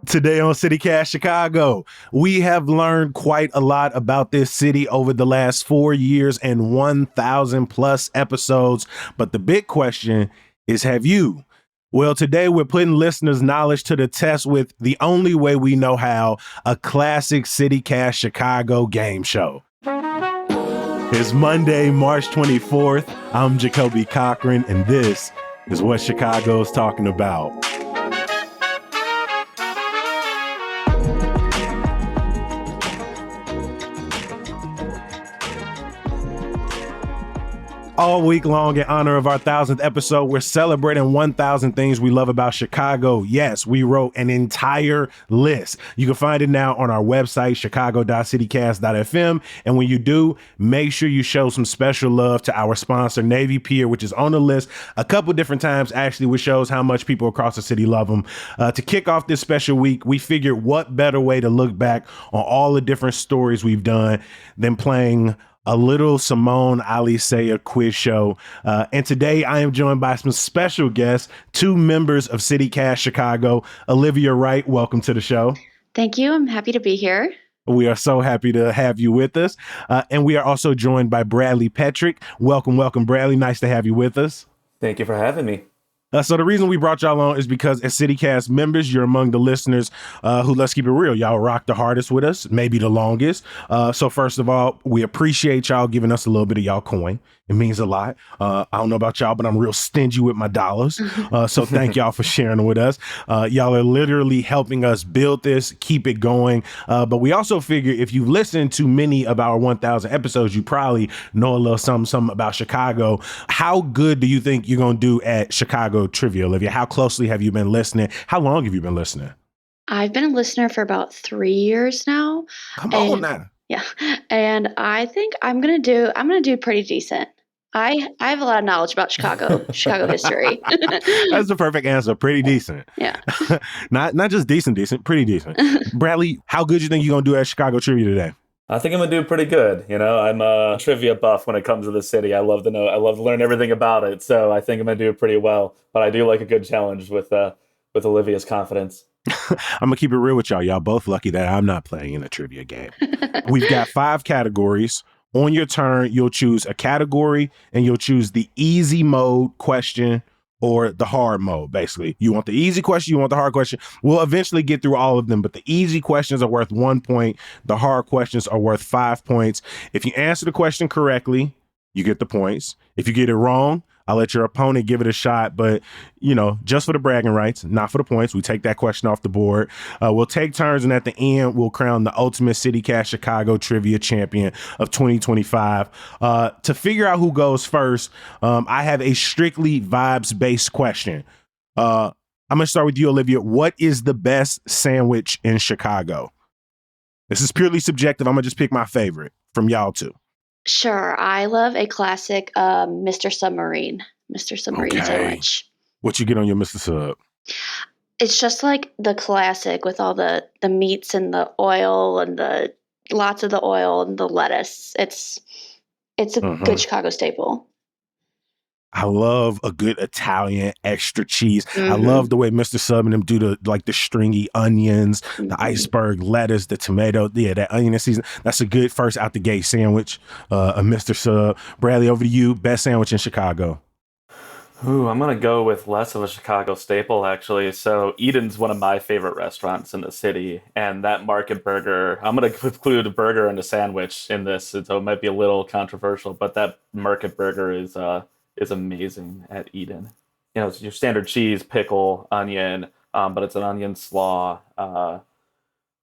Today on CityCast Chicago, we have learned quite a lot about this city over the last 4 years and 1,000 plus episodes. But the big question is, have you? Well, today we're putting listeners' knowledge to the test with the only way we know how, a classic CityCast Chicago game show. It's Monday, March 24th. I'm Jacoby Cochran, and this is what Chicago's talking about. All week long, in honor of our 1,000th episode, we're celebrating 1,000 things we love about Chicago. Yes, we wrote an entire list. You can find it now on our website, chicago.citycast.fm. And when you do, make sure you show some special love to our sponsor, Navy Pier, which is on the list a couple different times, actually, which shows how much people across the city love them. To kick off this special week, we figured what better way to look back on all the different stories we've done than playing a little Simone Alicea quiz show. And today I am joined by some special guests, two members of CityCast Chicago. Olivia Wright, welcome to the show. Thank you. I'm happy to be here. We are so happy to have you with us. And we are also joined by Bradley Petrick. Welcome, Bradley. Nice to have you with us. Thank you for having me. So the reason we brought y'all on is because as CityCast members, you're among the listeners who, let's keep it real, y'all rock the hardest with us, maybe the longest. So first of all, we appreciate y'all giving us a little bit of y'all coin. It means a lot. I don't know about y'all, but I'm real stingy with my dollars. So thank y'all for sharing with us. Y'all are literally helping us build this, keep it going. But we also figure if you've listened to many of our 1,000 episodes, you probably know a little something about Chicago. How good do you think you're going to do at Chicago Trivia, Olivia? How closely have you been listening? How long have you been listening? I've been a listener for about 3 years now. Come on now. Yeah. And I think I'm gonna do pretty decent. I have a lot of knowledge about Chicago history. That's the perfect answer. Pretty decent. Yeah. Not just decent, pretty decent. Bradley, how good you think you're gonna do at Chicago Trivia today? I think I'm gonna do pretty good. You know, I'm a trivia buff when it comes to the city. I love to learn everything about it. So I think I'm gonna do pretty well. But I do like a good challenge with Olivia's confidence. I'm gonna keep it real with y'all. Y'all both lucky that I'm not playing in a trivia game. We've got 5 categories. On your turn, you'll choose a category and you'll choose the easy mode question or the hard mode, basically. You want the easy question, you want the hard question. We'll eventually get through all of them, but the easy questions are worth 1 point. The hard questions are worth 5 points. If you answer the question correctly, you get the points. If you get it wrong, I'll let your opponent give it a shot, but, you know, just for the bragging rights, not for the points. We take that question off the board. We'll take turns, and at the end, we'll crown the ultimate CityCast Chicago Trivia Champion of 2025. To figure out who goes first, I have a strictly vibes-based question. I'm going to start with you, Olivia. What is the best sandwich in Chicago? This is purely subjective. I'm going to just pick my favorite from y'all two. Sure. I love a classic Mr. Submarine sandwich. What you get on your Mr. Sub? It's just like the classic with all the meats and the oil and lots of the oil and the lettuce. It's a good Chicago staple. I love a good Italian extra cheese. I love the way Mr. Sub and them do the stringy onions, the iceberg lettuce, the tomato. Yeah, that onion and season. That's a good first out the gate sandwich. A Mr. Sub. Bradley, over to you. Best sandwich in Chicago. Ooh, I'm going to go with less of a Chicago staple, actually. So Eden's one of my favorite restaurants in the city. And that Market Burger, I'm going to include a burger and a sandwich in this. So it might be a little controversial, but that Market Burger is amazing at Eden. You know, it's your standard cheese, pickle, onion, but it's an onion slaw,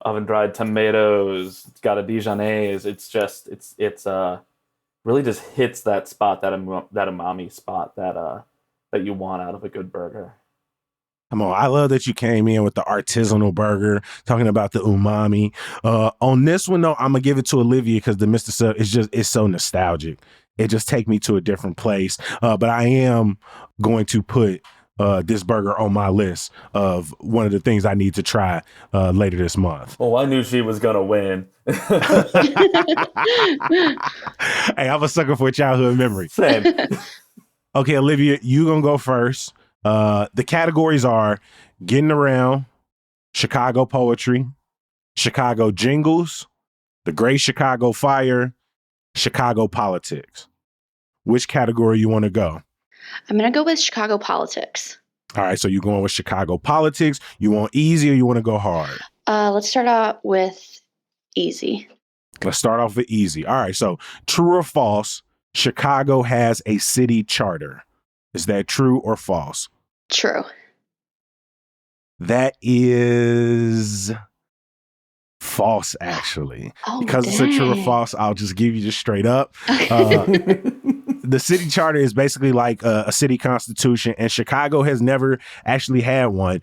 oven-dried tomatoes. It's got a Dijonnaise. It's really just hits that spot, that umami spot that you want out of a good burger. Come on, I love that you came in with the artisanal burger, talking about the umami. On this one, though, I'm going to give it to Olivia because the Mr. Sub it's so nostalgic. It just take me to a different place. But I am going to put this burger on my list of one of the things I need to try later this month. Well, I knew she was going to win. Hey, I'm a sucker for childhood memory. Same. Okay, Olivia, you going to go first. The categories are getting around, Chicago poetry, Chicago jingles, the Great Chicago Fire, Chicago politics. Which category you want to go? I'm going to go with Chicago politics. All right, so you're going with Chicago politics. You want easy or you want to go hard? Let's start out with easy. Let's start off with easy. All right, so true or false, Chicago has a city charter. Is that true or false? True. That is false, actually. Oh, because it's a true or dang. false, I'll just give you just straight up. The city charter is basically like a city constitution, and Chicago has never actually had one.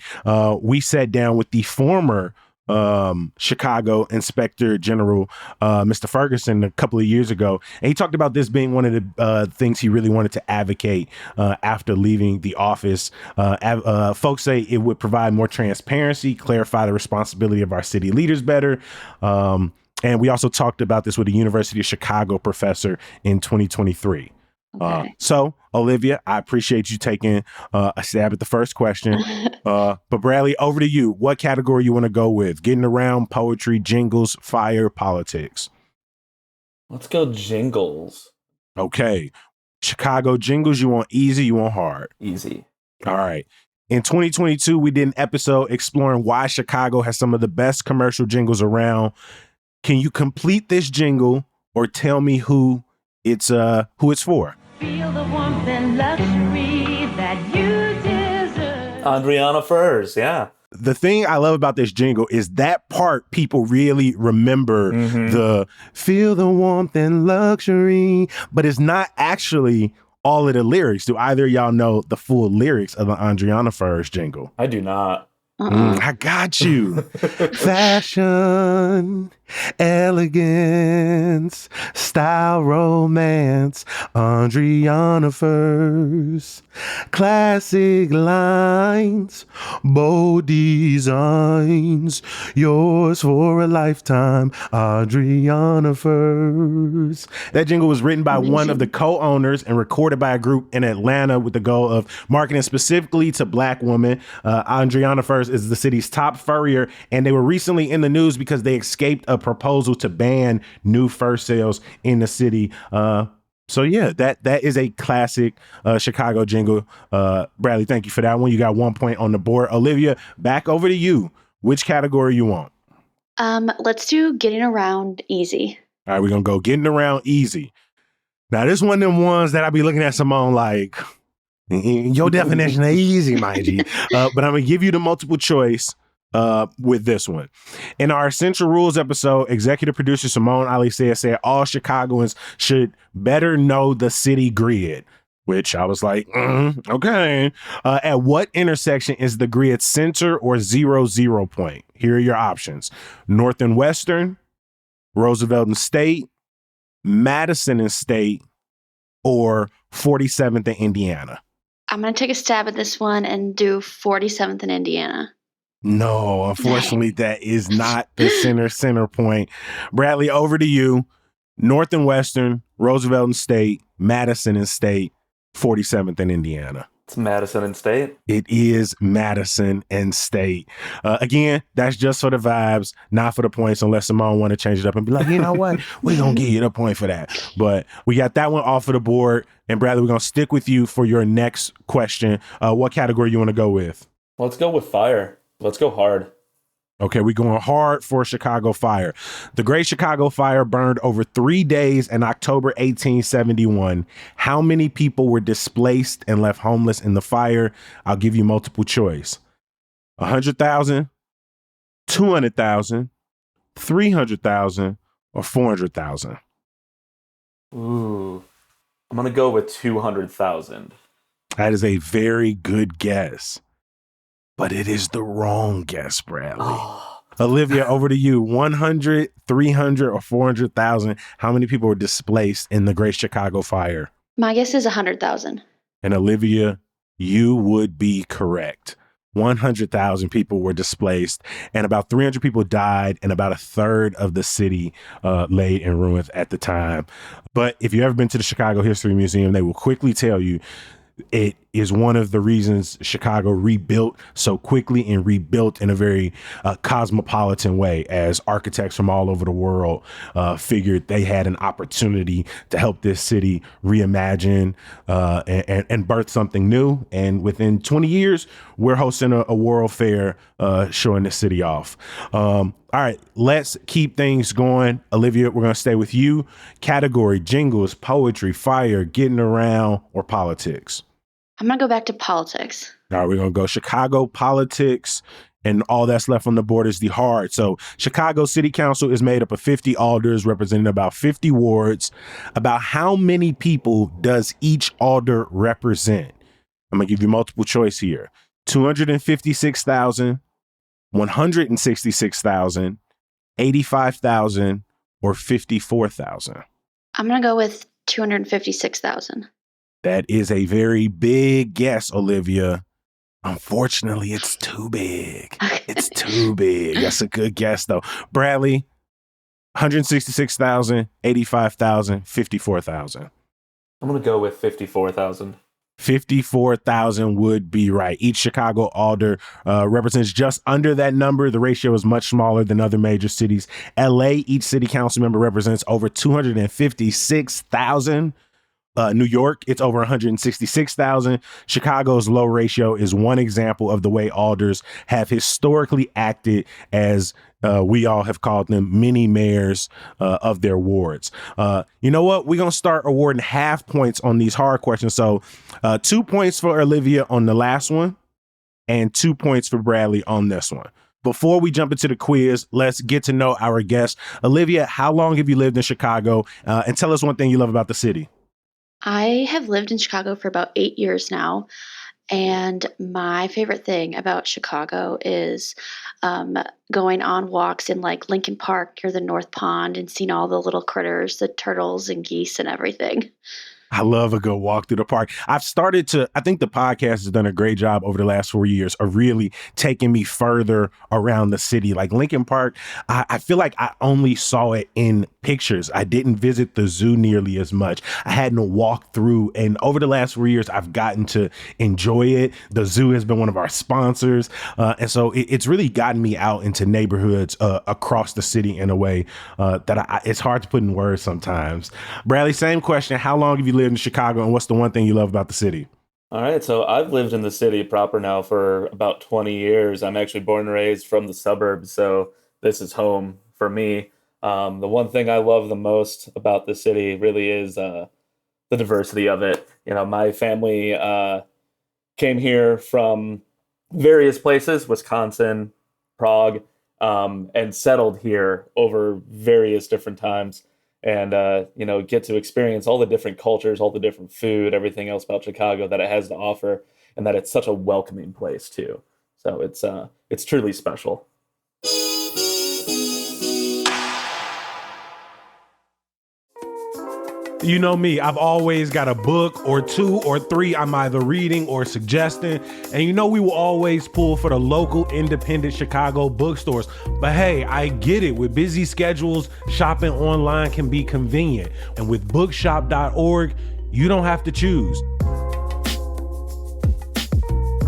We sat down with the former Chicago Inspector General, Mr. Ferguson, a couple of years ago, and he talked about this being one of the things he really wanted to advocate after leaving the office. Folks say it would provide more transparency, clarify the responsibility of our city leaders better. And we also talked about this with a University of Chicago professor in 2023. Okay. So, Olivia, I appreciate you taking a stab at the first question. But Bradley, over to you. What category you want to go with? Getting around, poetry, jingles, fire, politics. Let's go jingles. Okay. Chicago jingles, you want easy, you want hard? Easy. All right. In 2022, we did an episode exploring why Chicago has some of the best commercial jingles around. Can you complete this jingle or tell me who it's for? Feel the warmth and luxury that you deserve. Andriana Furs, yeah. The thing I love about this jingle is that part people really remember, the feel the warmth and luxury, but it's not actually all of the lyrics. Do either of y'all know the full lyrics of the Andriana Furs jingle? I do not. I got you. Fashion, elegance, style, romance, Andriana Furs. Classic lines, bold designs, yours for a lifetime, Andriana Furs. That jingle was written by one of the co-owners and recorded by a group in Atlanta with the goal of marketing specifically to Black women. Andriana Furs is the city's top furrier, and they were recently in the news because they escaped a proposal to ban new fur sales in the city. So yeah, that is a classic Chicago jingle. Bradley, thank you for that one. You got 1 point on the board. Olivia, back over to you. Which category you want? Let's do getting around easy. All right, we're gonna go getting around easy. Now, this one of them ones that I be looking at Simone like, your definition of easy, mind you. But I'm gonna give you the multiple choice with this one. In our Essential Rules episode, executive producer Simone Ali said all Chicagoans should better know the city grid, which I was like, okay. At what intersection is the grid center or 0 point? Here are your options: North and Western, Roosevelt and State, Madison and State, or 47th and Indiana. I'm going to take a stab at this one and do 47th in Indiana. No, unfortunately, that is not the center point. Bradley, over to you. North and Western, Roosevelt and State, Madison and State, 47th and Indiana. It's Madison and State. It is Madison and State. Again, that's just for the vibes, not for the points, unless Simone want to change it up and be like, you know what? We're going to give you the point for that. But we got that one off of the board. And Bradley, we're going to stick with you for your next question. What category you want to go with? Let's go with fire. Let's go hard. Okay, we're going hard for Chicago Fire. The Great Chicago Fire burned over 3 days in October 1871. How many people were displaced and left homeless in the fire? I'll give you multiple choice. 100,000, 200,000, 300,000, or 400,000. Ooh. I'm going to go with 200,000. That is a very good guess. But it is the wrong guess, Bradley. Olivia, over to you. 100, 300, or 400,000. How many people were displaced in the Great Chicago Fire? My guess is 100,000. And Olivia, you would be correct. 100,000 people were displaced, and about 300 people died, and about a third of the city lay in ruins at the time. But if you've ever been to the Chicago History Museum, they will quickly tell you it is one of the reasons Chicago rebuilt so quickly and rebuilt in a very cosmopolitan way, as architects from all over the world figured they had an opportunity to help this city reimagine and birth something new. And within 20 years, we're hosting a World Fair showing the city off. All right, let's keep things going. Olivia, we're going to stay with you. Category: jingles, poetry, fire, getting around, or politics? I'm going to go back to politics. All right, we're going to go Chicago politics, and all that's left on the board is the hard. So Chicago City Council is made up of 50 alders representing about 50 wards. About how many people does each alder represent? I'm going to give you multiple choice here. 256,000, 166,000, 85,000, or 54,000? I'm going to go with 256,000. That is a very big guess, Olivia. Unfortunately, it's too big. It's too big. That's a good guess, though. Bradley, 166,000, 85,000, 54,000. I'm going to go with 54,000. 54,000 would be right. Each Chicago alder represents just under that number. The ratio is much smaller than other major cities. LA, each city council member represents over 256,000. New York, it's over 166,000. Chicago's low ratio is one example of the way alders have historically acted as we all have called them mini mayors of their wards. You know what? We're going to start awarding half points on these hard questions. So 2 points for Olivia on the last one and 2 points for Bradley on this one. Before we jump into the quiz, let's get to know our guest. Olivia, how long have you lived in Chicago? And tell us one thing you love about the city. I have lived in Chicago for about 8 years now. And my favorite thing about Chicago is going on walks in like Lincoln Park near the North Pond and seeing all the little critters, the turtles and geese and everything. I love a good walk through the park. I think the podcast has done a great job over the last 4 years of really taking me further around the city. Like Lincoln Park, I feel like I only saw it in pictures. I didn't visit the zoo nearly as much. I hadn't walked through, and over the last 4 years, I've gotten to enjoy it. The zoo has been one of our sponsors. And so it's really gotten me out into neighborhoods across the city in a way that it's hard to put in words sometimes. Bradley, same question. How long have you lived in Chicago, and what's the one thing you love about the city? All right, so I've lived in the city proper now for about 20 years. I'm actually born and raised from the suburbs, so this is home for me. The one thing I love the most about the city really is the diversity of it. You know, my family came here from various places, Wisconsin, Prague, and settled here over various different times. And, get to experience all the different cultures, all the different food, everything else about Chicago that it has to offer, and that it's such a welcoming place too. So it's truly special. You know me, I've always got a book or two or three I'm either reading or suggesting. And you know we will always pull for the local independent Chicago bookstores. But hey, I get it. With busy schedules, shopping online can be convenient. And with bookshop.org, you don't have to choose.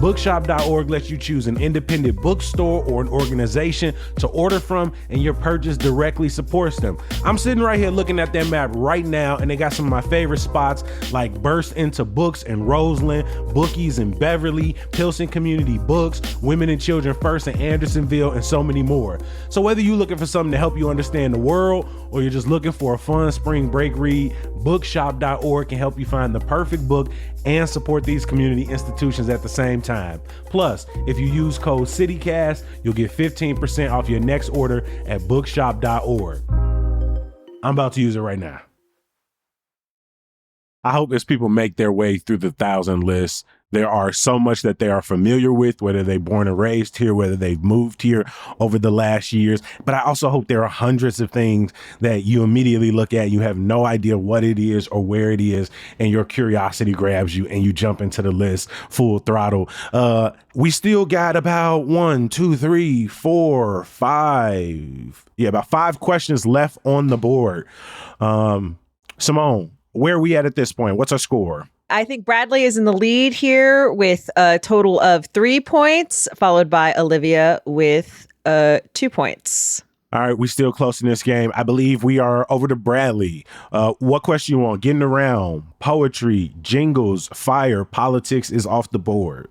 Bookshop.org lets you choose an independent bookstore or an organization to order from, and your purchase directly supports them. I'm sitting right here looking at their map right now, and they got some of my favorite spots like Burst Into Books in Roseland, Bookies in Beverly, Pilsen Community Books, Women and Children First in Andersonville, and so many more. So whether you're looking for something to help you understand the world, or you're just looking for a fun spring break read, bookshop.org can help you find the perfect book and support these community institutions at the same time. Plus, if you use code CityCast, you'll get 15% off your next order at bookshop.org. I'm about to use it right now. I hope as people make their way through the 1,000 lists, there are so much that they are familiar with, whether they're born and raised here, whether they've moved here over the last years. But I also hope there are hundreds of things that you immediately look at, you have no idea what it is or where it is, and your curiosity grabs you and you jump into the list full throttle. We still got about about 5 questions left on the board. Simone, where are we at this point? What's our score? I think Bradley is in the lead here with a total of 3 points, followed by Olivia with 2 points. All right, we still close in this game. I believe we are over to Bradley. What question you want? Getting around, poetry, jingles, fire, politics is off the board.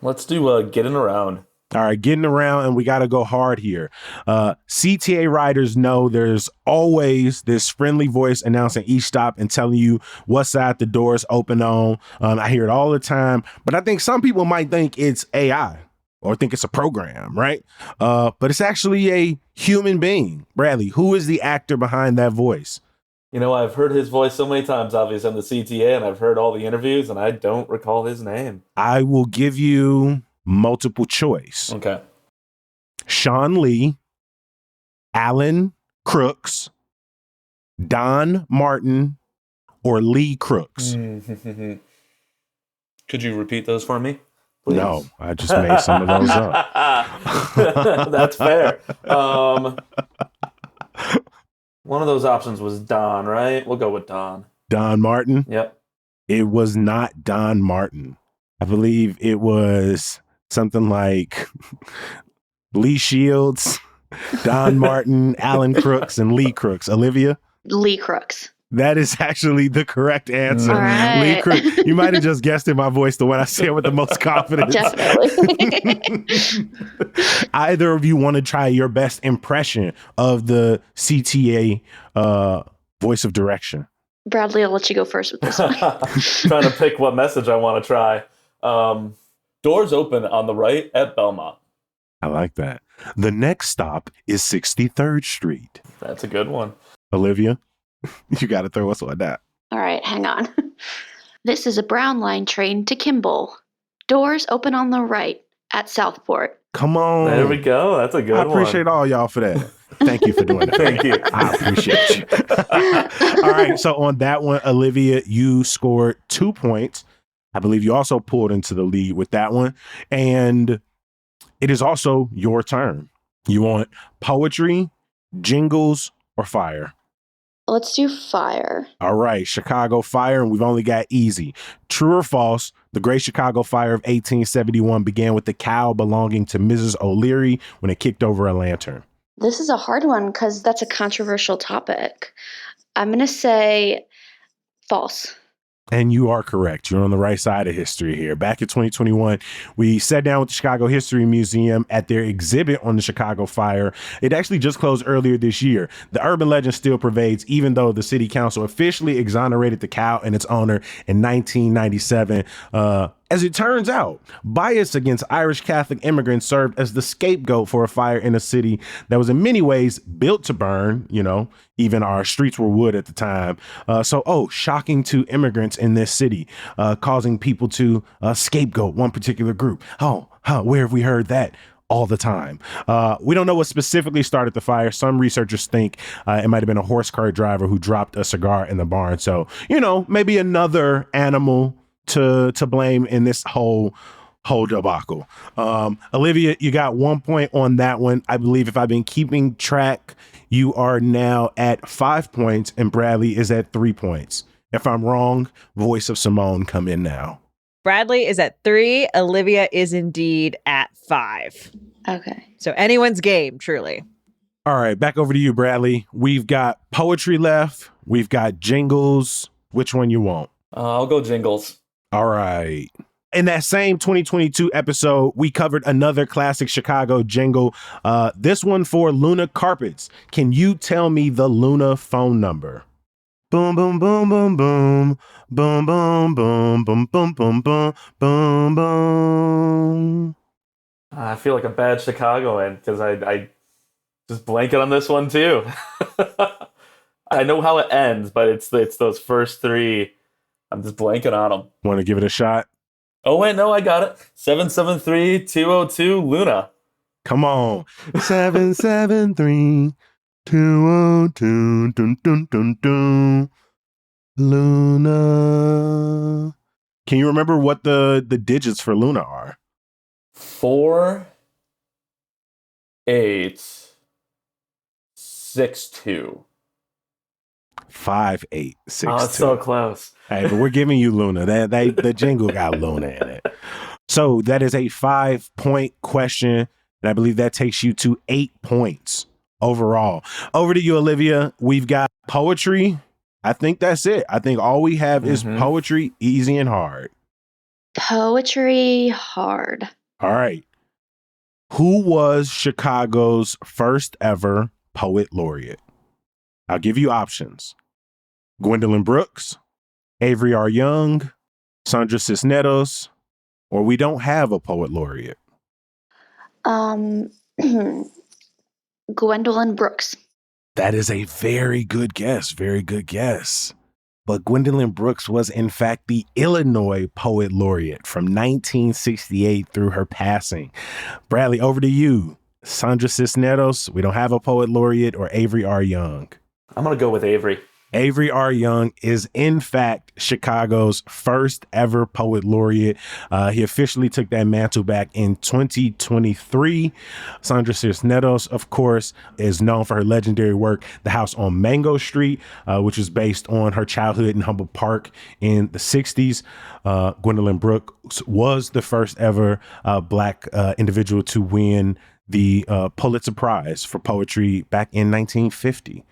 Let's do getting around. All right, getting around, and we got to go hard here. CTA riders know there's always this friendly voice announcing each stop and telling you what side the door is open on. I hear it all the time, but I think some people might think it's AI or think it's a program, right? But it's actually a human being. Bradley, who is the actor behind that voice? You know, I've heard his voice so many times, obviously, on the CTA, and I've heard all the interviews, and I don't recall his name. I will give you multiple choice. Okay. Sean Lee, Alan Crooks, Don Martin, or Lee Crooks. Could you repeat those for me, please? No, I just made some of those up. That's fair. One of those options was Don, right? We'll go with Don. Don Martin? Yep. It was not Don Martin. I believe it was something like Lee Shields, Don Martin, Alan Crooks, and Lee Crooks. Olivia? Lee Crooks. That is actually the correct answer. All right. Lee Crooks. You might have just guessed in my voice the one I said with the most confidence. Definitely. Either of you want to try your best impression of the CTA voice of direction? Bradley, I'll let you go first with this one. Trying to pick what message I want to try. Doors open on the right at Belmont. I like that. The next stop is 63rd Street. That's a good one. Olivia, you got to throw us on that. All right, hang on. This is a Brown Line train to Kimball. Doors open on the right at Southport. Come on. There we go. That's a good one. I appreciate all y'all for that. Thank you for doing that. Thank you. I appreciate you. All right. So on that one, Olivia, you scored 2 points. I believe you also pulled into the lead with that one. And it is also your turn. You want poetry, jingles, or fire? Let's do fire. All right, Chicago fire, and we've only got easy. True or false, the Great Chicago Fire of 1871 began with the cow belonging to Mrs. O'Leary when it kicked over a lantern. This is a hard one because that's a controversial topic. I'm going to say false. And you are correct. You're on the right side of history here. Back in 2021, we sat down with the Chicago History Museum at their exhibit on the Chicago Fire. It actually just closed earlier this year. The urban legend still pervades, even though the city council officially exonerated the cow and its owner in 1997. As it turns out, bias against Irish Catholic immigrants served as the scapegoat for a fire in a city that was in many ways built to burn. You know, even our streets were wood at the time. Shocking to immigrants in this city, causing people to scapegoat one particular group. Where have we heard that? All the time. We don't know what specifically started the fire. Some researchers think it might have been a horse cart driver who dropped a cigar in the barn. So, you know, maybe another animal to blame in this whole debacle. Olivia, you got 1 point on that one. I believe if I've been keeping track, you are now at 5 points and Bradley is at 3 points. If I'm wrong, voice of Simone, come in now. Bradley is at 3. Olivia is indeed at 5. Okay. So anyone's game, truly. All right, back over to you, Bradley. We've got poetry left. We've got jingles. Which one you want? I'll go jingles. All right. In that same 2022 episode, we covered another classic Chicago jingle. This one for Luna Carpets. Can you tell me the Luna phone number? Boom, boom, boom, boom, boom. Boom, boom, boom, boom, boom, boom, boom, boom, boom. I feel like a bad Chicagoan because I just blanket on this one too. I know how it ends, but it's those first three. I'm just blanking on them. Want to give it a shot? Oh, wait, no, I got it. 773-202 Luna. Come on. 773-202 dun, dun, dun, dun. Luna. Can you remember what the digits for Luna are? 4, 8, 6, 2. 5-8, 6-2. Oh, it's so close. Hey, but we're giving you Luna. The jingle got Luna in it. So that is a 5-point question, and I believe that takes you to 8 points overall. Over to you, Olivia. We've got poetry. I think that's it. I think all we have is poetry, easy and hard. Poetry hard. All right. Who was Chicago's first ever poet laureate? I'll give you options. Gwendolyn Brooks, Avery R. Young, Sandra Cisneros, or we don't have a poet laureate. Gwendolyn Brooks. That is a very good guess. Very good guess. But Gwendolyn Brooks was, in fact, the Illinois Poet Laureate from 1968 through her passing. Bradley, over to you. Sandra Cisneros, we don't have a Poet Laureate, or Avery R. Young? I'm going to go with Avery. Avery R. Young is, in fact, Chicago's first ever Poet Laureate. He officially took that mantle back in 2023. Sandra Cisneros, of course, is known for her legendary work, The House on Mango Street, which is based on her childhood in Humboldt Park in the 60s. Gwendolyn Brooks was the first ever Black individual to win the Pulitzer Prize for poetry back in 1950.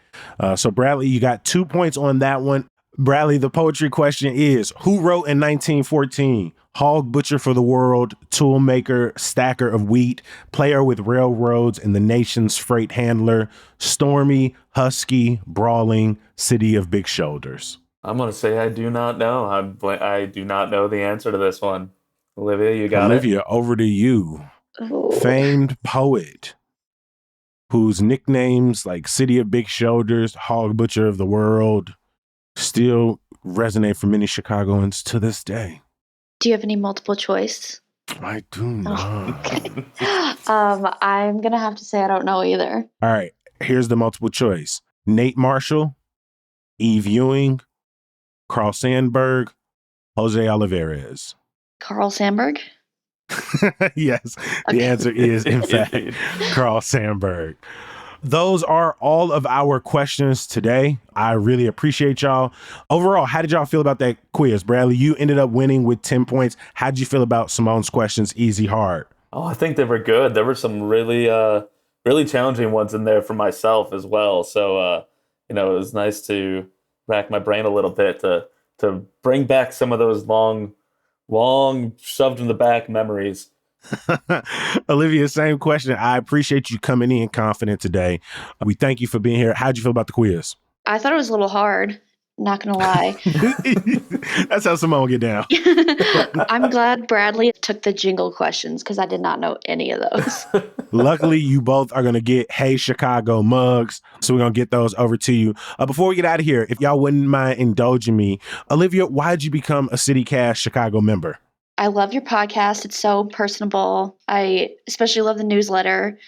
So Bradley, you got 2 points on that one. Bradley, the poetry question is, who wrote in 1914, hog butcher for the world, tool maker, stacker of wheat, player with railroads and the nation's freight handler, stormy, husky, brawling, city of big shoulders? I'm going to say I do not know. I do not know the answer to this one. Olivia, you got Olivia, over to you. Oh. Famed poet whose nicknames like City of Big Shoulders, Hog Butcher of the World still resonate for many Chicagoans to this day. Do you have any multiple choice? I do not. Okay. I'm going to have to say I don't know either. All right, here's the multiple choice. Nate Marshall, Eve Ewing, Carl Sandburg, Jose Olivares. Carl Sandburg? Yes, the answer is, in fact, Carl Sandburg. Those are all of our questions today. I really appreciate y'all. Overall, how did y'all feel about that quiz? Bradley, you ended up winning with 10 points. How did you feel about Simone's questions, easy, hard? Oh, I think they were good. There were some really challenging ones in there for myself as well. So, it was nice to rack my brain a little bit to bring back some of those long shoved in the back memories. Olivia, same question. I appreciate you coming in confident today. We thank you for being here. How'd you feel about the quiz? I thought it was a little hard, not going to lie. That's how Simone get down. I'm glad Bradley took the jingle questions because I did not know any of those. Luckily, you both are going to get Hey Chicago mugs. So we're going to get those over to you. Before we get out of here, if y'all wouldn't mind indulging me, Olivia, why'd you become a CityCast Chicago member? I love your podcast. It's so personable. I especially love the newsletter.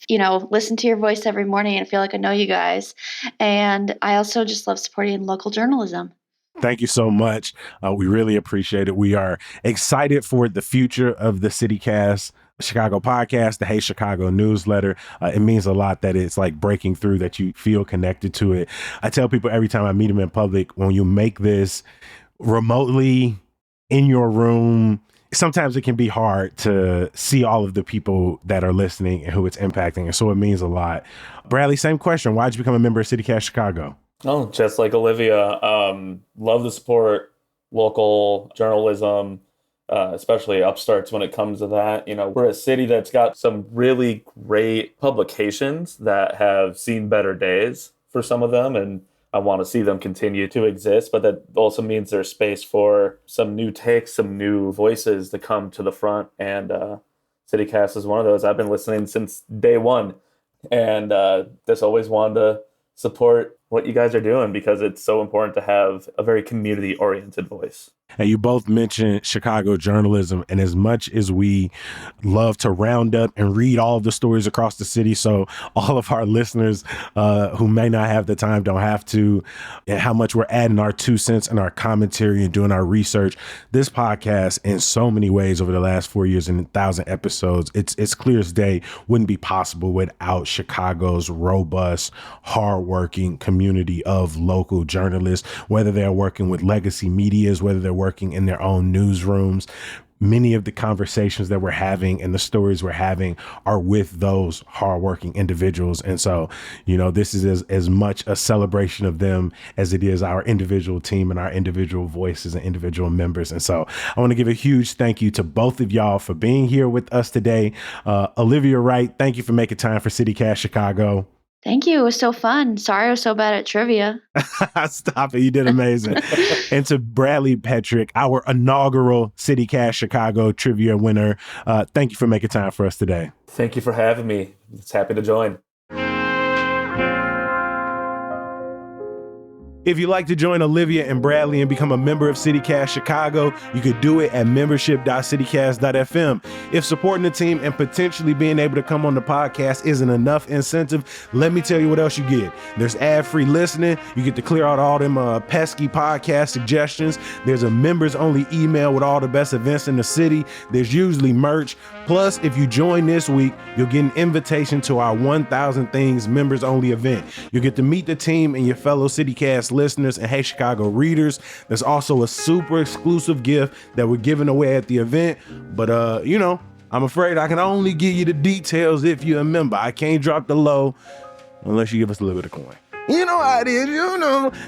Listen to your voice every morning and feel like I know you guys. And I also just love supporting local journalism. Thank you so much. We really appreciate it. We are excited for the future of the CityCast Chicago podcast, the Hey Chicago newsletter. It means a lot that it's like breaking through, that you feel connected to it. I tell people every time I meet them in public, when you make this remotely in your room, sometimes it can be hard to see all of the people that are listening and who it's impacting. And so it means a lot. Bradley, same question. Why'd you become a member of CityCast Chicago? Oh, just like Olivia, love to support local journalism, especially upstarts when it comes to that. We're a city that's got some really great publications that have seen better days for some of them, and I want to see them continue to exist, but that also means there's space for some new takes, some new voices to come to the front, and CityCast is one of those. I've been listening since day one, and just always wanted to support what you guys are doing because it's so important to have a very community-oriented voice. And you both mentioned Chicago journalism, and as much as we love to round up and read all of the stories across the city, so all of our listeners who may not have the time don't have to, and how much we're adding our 2 cents and our commentary and doing our research, this podcast in so many ways over the last 4 years and 1,000 episodes, it's clear as day, wouldn't be possible without Chicago's robust, hardworking community of local journalists, whether they're working with legacy medias, whether they're working in their own newsrooms. Many of the conversations that we're having and the stories we're having are with those hardworking individuals. And so, this is as much a celebration of them as it is our individual team and our individual voices and individual members. And so I want to give a huge thank you to both of y'all for being here with us today. Olivia Wright, thank you for making time for CityCast Chicago. Thank you. It was so fun. Sorry I was so bad at trivia. Stop it. You did amazing. And to Bradley Petrick, our inaugural CityCast Chicago trivia winner, thank you for making time for us today. Thank you for having me. It's happy to join. If you'd like to join Olivia and Bradley and become a member of CityCast Chicago, you could do it at membership.citycast.fm. If supporting the team and potentially being able to come on the podcast isn't enough incentive, let me tell you what else you get. There's ad-free listening. You get to clear out all them pesky podcast suggestions. There's a members-only email with all the best events in the city. There's usually merch. Plus, if you join this week, you'll get an invitation to our 1,000 Things members-only event. You'll get to meet the team and your fellow CityCast listeners and Hey Chicago readers. There's also a super exclusive gift that we're giving away at the event. But, I'm afraid I can only give you the details if you're a member. I can't drop the low unless you give us a little bit of coin. You know how it is,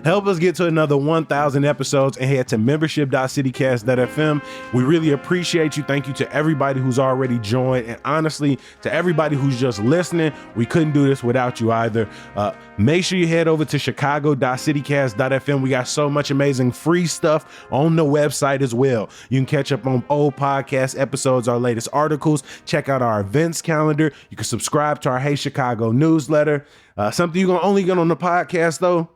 Help us get to another 1,000 episodes and head to membership.citycast.fm. We really appreciate you. Thank you to everybody who's already joined. And honestly, to everybody who's just listening, we couldn't do this without you either. Make sure you head over to chicago.citycast.fm. We got so much amazing free stuff on the website as well. You can catch up on old podcast episodes, our latest articles, check out our events calendar. You can subscribe to our Hey Chicago newsletter. Something you're only get on the podcast, though.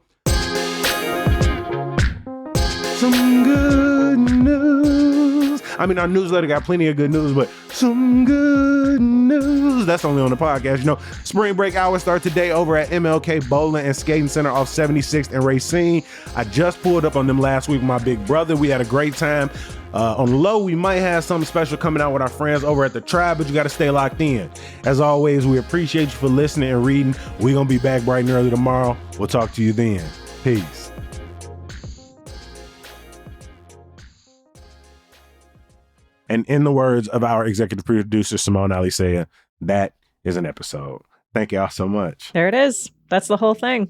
Some good news. I mean, our newsletter got plenty of good news, but some good news. That's only on the podcast. Spring break hours start today over at MLK Bowling and Skating Center off 76th and Racine. I just pulled up on them last week with my big brother. We had a great time. On the low, we might have something special coming out with our friends over at the Tribe, but you got to stay locked in. As always, we appreciate you for listening and reading. We're going to be back bright and early tomorrow. We'll talk to you then. Peace. And in the words of our executive producer, Simone Alisea, that is an episode. Thank y'all so much. There it is. That's the whole thing.